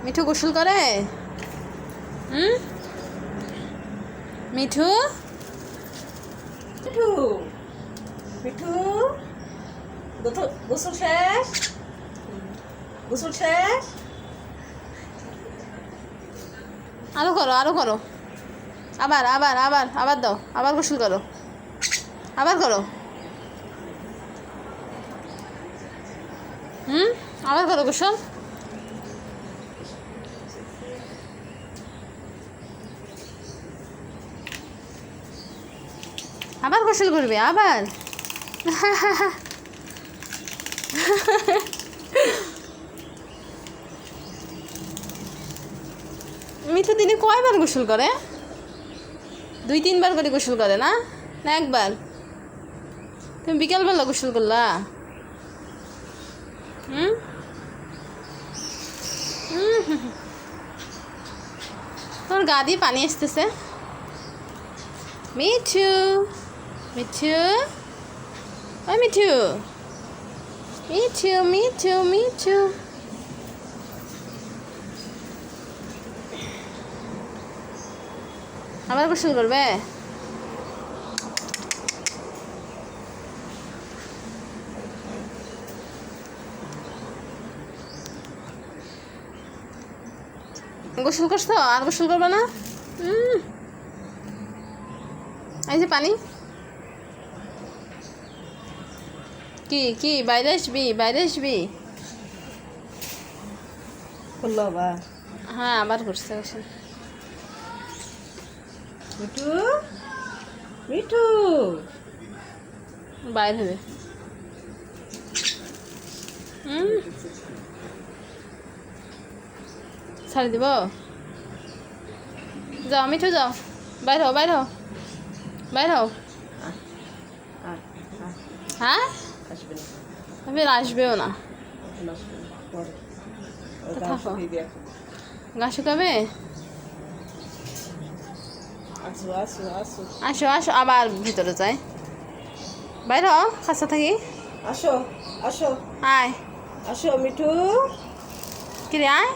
মিঠু গোসল করে? মিঠু মিঠু মিঠু গোসল শেষ? গোসল শেষ? আরো করো, আরো করো, আবার আবার আবার আবার দাও, আবার গোসল করো, আবার করো। আবার করো গোসল। আবার গোসল করবে, আবার। মিঠু দিনে কয়বার গোসল করে? 2-3 বার করে গোসল করে না? না একবার? তুমি বিকালবেলা গোসল করলা? তোমার গা দিয়ে পানি আসতেছে। মিঠু মিঠু ওই মিঠু মিঠু মিঠু মিঠু আবার গোসল করবে? গোসল করছো? আর গোসল করবে না? এই যে পানি। কি কি বাইরে আসবি? বাইরে আসবি? করলো বা হ্যাঁ আবার করছে গোসল। মিঠু মিঠু বাইরে হবে। ছাড়ি দিব? যাও মিঠু যাও, বাইর হও, বাইর হও, বাইর হও। হ্যাঁ আসবে না, আমি আসবেও না। আসবে না, পরে তো থাকো। গা শুকাবে? আসো আসো আসো আসো আসো, আবার ভিতরে যাই। বাইর হও, কাছে থাকি। আসো আসো আয় আসো মিঠু। কিরে আয়,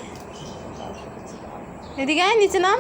এদিকে আয়, নিচে নাম।